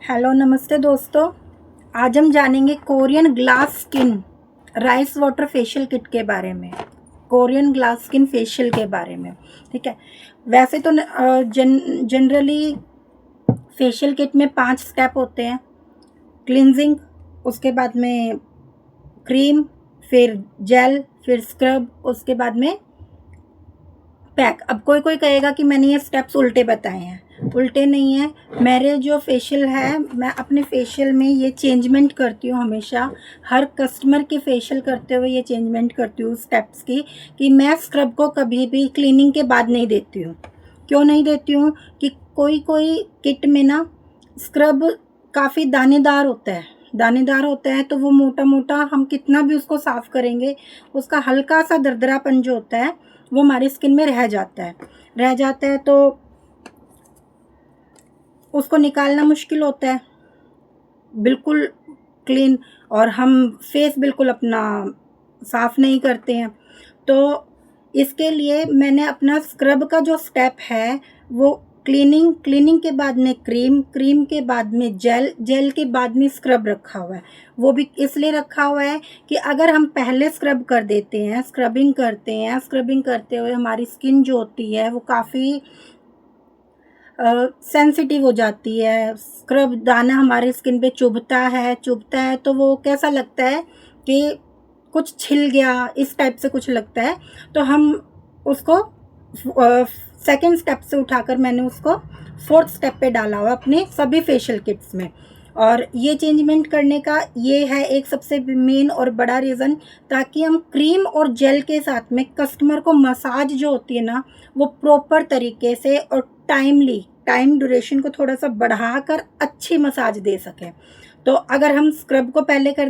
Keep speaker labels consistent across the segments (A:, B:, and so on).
A: Hello नमस्ते दोस्तों। आज हम जानेंगे Korean glass skin rice water facial kit के बारे में। कोरियन ग्लास स्किन फेशियल के बारे में, ठीक है। वैसे तो जनरली फेशियल किट में 5 स्टेप होते हैं। क्लिनजिंग, उसके बाद में क्रीम, फिर जेल, फिर स्क्रब, उसके बाद में पैक। अब कोई कोई कहेगा कि मैंने ये स्टेप्स उल्टे बताए हैं। उल्टे नहीं है। मेरे जो फेशियल है, मैं अपने फेशियल में ये चेंजमेंट करती हूँ हमेशा। हर कस्टमर के फेशियल करते हुए ये चेंजमेंट करती हूँ स्टेप्स की, कि मैं स्क्रब को कभी भी क्लीनिंग के बाद नहीं देती हूँ। क्यों नहीं देती हूँ? कि कोई कोई किट में ना स्क्रब काफ़ी दानेदार होता है। दानेदार होता है तो वो मोटा मोटा हम कितना भी उसको साफ़ करेंगे, उसका हल्का सा दरदरापन जो होता है वो हमारी स्किन में रह जाता है तो उसको निकालना मुश्किल होता है बिल्कुल क्लीन। और हम फेस बिल्कुल अपना साफ़ नहीं करते हैं। तो इसके लिए मैंने अपना स्क्रब का जो स्टेप है वो क्लीनिंग के बाद में क्रीम के बाद में जेल के बाद में स्क्रब रखा हुआ है। वो भी इसलिए रखा हुआ है कि अगर हम पहले स्क्रब कर देते हैं, स्क्रबिंग करते हुए हमारी स्किन जो होती है वो काफ़ी सेंसिटिव हो जाती है। स्क्रब दाना हमारे स्किन पे चुभता है तो वो कैसा लगता है कि कुछ छिल गया, इस टाइप से कुछ लगता है। तो हम उसको सेकंड स्टेप से उठाकर मैंने उसको 4th स्टेप पे डाला हुआ अपने सभी फेशियल किट्स में। और ये चेंजमेंट करने का ये है एक सबसे मेन और बड़ा रीज़न, ताकि हम क्रीम और जेल के साथ में कस्टमर को मसाज जो होती है ना वो प्रॉपर तरीके से और टाइम ड्यूरेशन को थोड़ा सा बढ़ाकर अच्छी मसाज दे सकें। तो अगर हम स्क्रब को पहले कर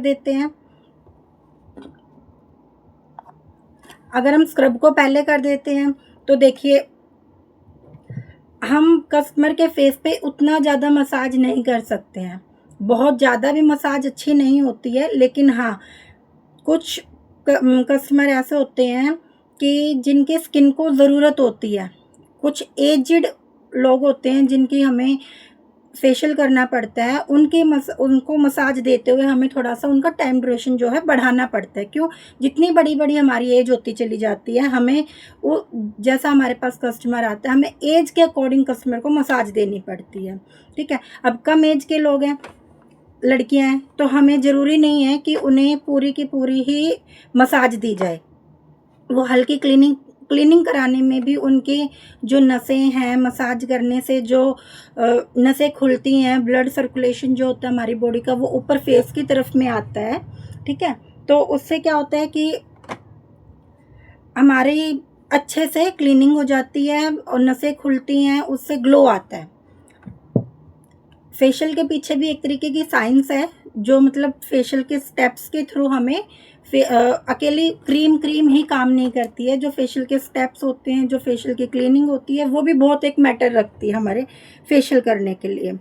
A: देते हैं, तो देखिए हम कस्टमर के फेस पे उतना ज़्यादा मसाज नहीं कर सकते हैं। बहुत ज़्यादा भी मसाज अच्छी नहीं होती है, लेकिन हाँ कुछ कस्टमर ऐसे होते हैं कि जिनके स्किन को ज़रूरत होती है। कुछ एज्ड लोग होते हैं जिनकी हमें फेशियल करना पड़ता है, उनको मसाज देते हुए हमें थोड़ा सा उनका टाइम ड्यूरेशन जो है बढ़ाना पड़ता है। क्यों? जितनी बड़ी बड़ी हमारी एज होती चली जाती है, हमें वो जैसा हमारे पास कस्टमर आता है, हमें एज के अकॉर्डिंग कस्टमर को मसाज देनी पड़ती है, ठीक है। अब कम एज के लोग हैं, लड़कियां हैं, तो हमें ज़रूरी नहीं है कि उन्हें पूरी की पूरी ही मसाज दी जाए। वो हल्की क्लीनिंग कराने में भी उनकी जो नसें हैं, मसाज करने से जो नसें खुलती हैं, ब्लड सर्कुलेशन जो होता है हमारी बॉडी का वो ऊपर फेस की तरफ में आता है, ठीक है। तो उससे क्या होता है कि हमारी अच्छे से क्लीनिंग हो जाती है और नसें खुलती हैं, उससे ग्लो आता है। फेशियल के पीछे भी एक तरीके की साइंस है, जो मतलब फेशियल के स्टेप्स के थ्रू हमें अकेली क्रीम ही काम नहीं करती है। जो फेशियल के स्टेप्स होते हैं, जो फेशियल की क्लीनिंग होती है, वो भी बहुत एक मैटर रखती है हमारे फेशियल करने के लिए।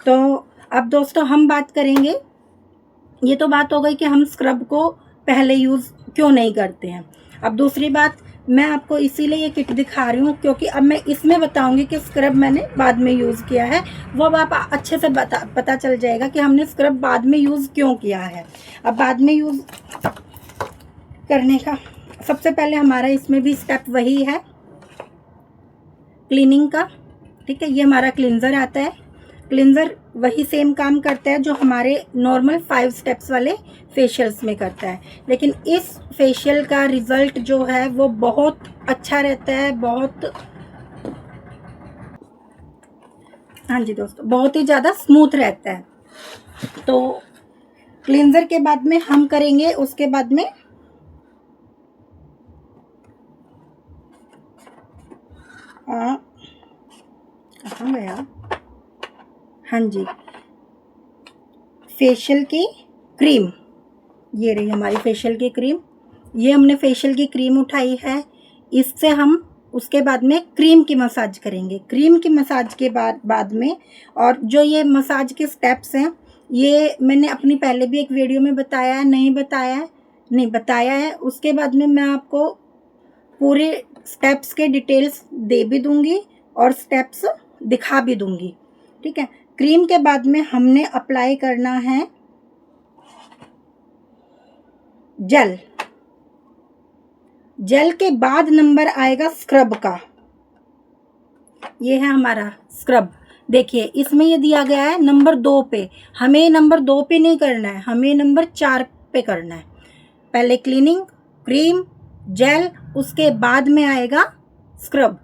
A: तो अब दोस्तों हम बात करेंगे, ये तो बात हो गई कि हम स्क्रब को पहले यूज़ क्यों नहीं करते हैं। अब दूसरी बात, मैं आपको इसीलिए ये किट दिखा रही हूँ क्योंकि अब मैं इसमें बताऊंगी कि स्क्रब मैंने बाद में यूज़ किया है। वो अब आप अच्छे से पता चल जाएगा कि हमने स्क्रब बाद में यूज़ क्यों किया है। अब बाद में यूज़ करने का सबसे पहले हमारा इसमें भी स्टेप वही है, क्लीनिंग का, ठीक है। ये हमारा क्लिनज़र आता है। क्लिनज़र वही सेम काम करता है जो हमारे नॉर्मल 5 स्टेप्स वाले फेशियल्स में करता है, लेकिन इस फेशियल का रिज़ल्ट जो है वो बहुत अच्छा रहता है, हाँ जी दोस्तों, बहुत ही ज़्यादा स्मूथ रहता है। तो क्लिनज़र के बाद में हम करेंगे, उसके बाद में कहाँ गया, हाँ जी, फेशियल की क्रीम। ये रही हमारी फेशियल की क्रीम। ये हमने फेशियल की क्रीम उठाई है, इससे हम उसके बाद में क्रीम की मसाज करेंगे। क्रीम की मसाज के बाद में, और जो ये मसाज के स्टेप्स हैं ये मैंने अपनी पहले भी एक वीडियो में बताया है, नहीं बताया है। उसके बाद में मैं आपको पूरे स्टेप्स के डिटेल्स दे भी दूंगी और स्टेप्स दिखा भी दूंगी, ठीक है। क्रीम के बाद में हमने अप्लाई करना है जेल। जेल के बाद नंबर आएगा स्क्रब का। ये है हमारा स्क्रब। देखिए इसमें ये दिया गया है नंबर 2 पे, हमें नंबर 2 पे नहीं करना है, हमें नंबर 4 पे करना है। पहले क्लीनिंग, क्रीम, जेल, उसके बाद में आएगा स्क्रब।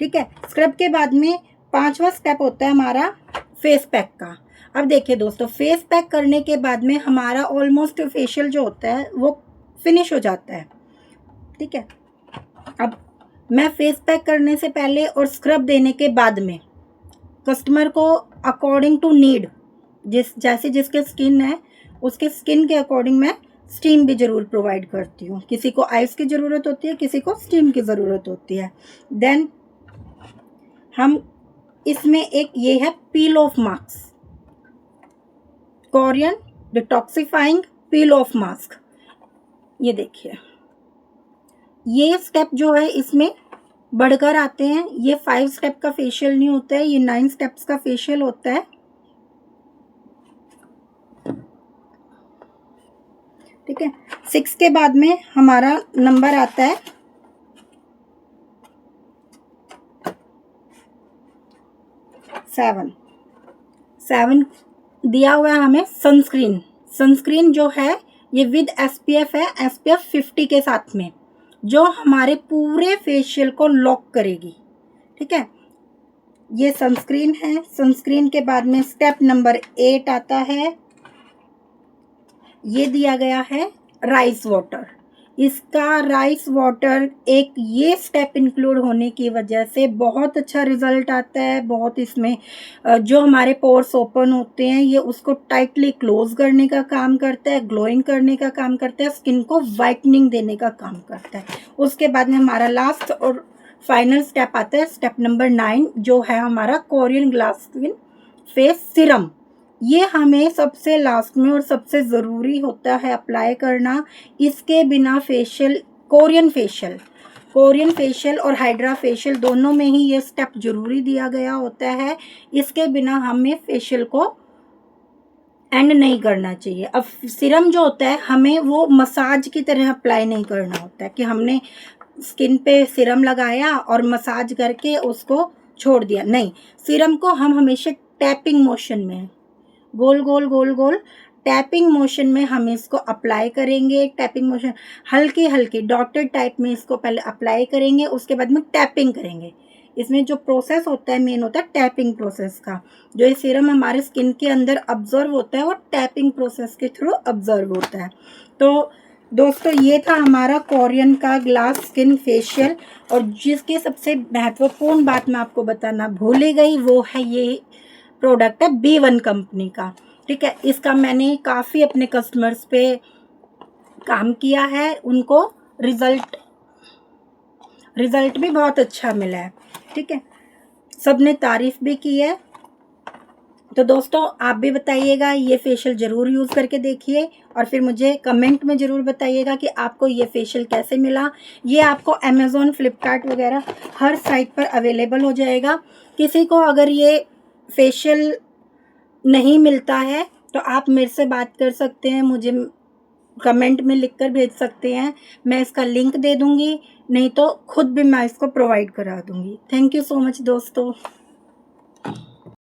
A: ठीक है, स्क्रब के बाद में 5वां स्टेप होता है हमारा फेस पैक का। अब देखिए दोस्तों, फेस पैक करने के बाद में हमारा ऑलमोस्ट फेशियल जो होता है वो फिनिश हो जाता है। ठीक है, अब मैं फेस पैक करने से पहले और स्क्रब देने के बाद में कस्टमर को अकॉर्डिंग टू नीड, जैसे जिसके स्किन है उसके स्किन के अकॉर्डिंग मैं स्टीम भी ज़रूर प्रोवाइड करती हूँ। किसी को आइस की ज़रूरत होती है, किसी को स्टीम की ज़रूरत होती है। देन हम इसमें एक ये है पील of mask, Korean detoxifying peel of mask. ये देखिए, ये स्टेप जो है इसमें बढ़कर आते हैं। ये 5 स्टेप का फेशियल नहीं होता है, ये 9 स्टेप्स का फेशियल होता है। ठीक है, 6 के बाद में हमारा नंबर आता है 7 दिया हुआ है हमें सनस्क्रीन। सनस्क्रीन जो है ये विद SPF है, SPF 50 के साथ में, जो हमारे पूरे फेशियल को लॉक करेगी। ठीक है, ये सनस्क्रीन है। सनस्क्रीन के बाद में स्टेप नंबर 8 आता है, ये दिया गया है राइस वाटर। इसका राइस वाटर एक ये स्टेप इंक्लूड होने की वजह से बहुत अच्छा रिजल्ट आता है। बहुत इसमें जो हमारे पोर्स ओपन होते हैं ये उसको टाइटली क्लोज करने का काम करता है, ग्लोइंग करने का काम करता है, स्किन को वाइटनिंग देने का काम करता है। उसके बाद में हमारा लास्ट और फाइनल स्टेप आता है स्टेप नंबर 9, जो है हमारा Korean glass skin face serum. ये हमें सबसे लास्ट में और सबसे ज़रूरी होता है अप्लाई करना। इसके बिना फेशियल, कोरियन फेशियल और हाइड्रा फेशियल दोनों में ही ये स्टेप ज़रूरी दिया गया होता है। इसके बिना हमें फेशियल को एंड नहीं करना चाहिए। अब सीरम जो होता है हमें वो मसाज की तरह अप्लाई नहीं करना होता है कि हमने स्किन पे सीरम लगाया और मसाज करके उसको छोड़ दिया, नहीं। सीरम को हम हमेशा टैपिंग मोशन में, गोल गोल गोल गोल टैपिंग मोशन में हम इसको अप्लाई करेंगे। टैपिंग मोशन हल्की हल्की डॉटेड टाइप में इसको पहले अप्लाई करेंगे, उसके बाद में टैपिंग करेंगे। इसमें जो प्रोसेस होता है मेन होता है टैपिंग प्रोसेस का। जो ये सीरम हमारे स्किन के अंदर ऑब्जर्व होता है वो टैपिंग प्रोसेस के थ्रू ऑब्जर्व होता है। तो दोस्तों ये था हमारा कोरियन का ग्लास स्किन फेशियल। और जिसकी सबसे महत्वपूर्ण बात मैं आपको बताना भूल ही गई, वो है ये प्रोडक्ट है B1 कंपनी का। ठीक है, इसका मैंने काफ़ी अपने कस्टमर्स पे काम किया है, उनको रिज़ल्ट भी बहुत अच्छा मिला है। ठीक है, सबने तारीफ़ भी की है। तो दोस्तों आप भी बताइएगा, ये फेशियल ज़रूर यूज़ करके देखिए और फिर मुझे कमेंट में ज़रूर बताइएगा कि आपको ये फेशियल कैसे मिला। ये आपको अमेज़ॉन, फ्लिपकार्ट वगैरह हर साइट पर अवेलेबल हो जाएगा। किसी को अगर ये फेशियल नहीं मिलता है तो आप मेरे से बात कर सकते हैं, मुझे कमेंट में लिखकर भेज सकते हैं, मैं इसका लिंक दे दूँगी, नहीं तो खुद भी मैं इसको प्रोवाइड करा दूँगी। थैंक यू सो मच दोस्तों।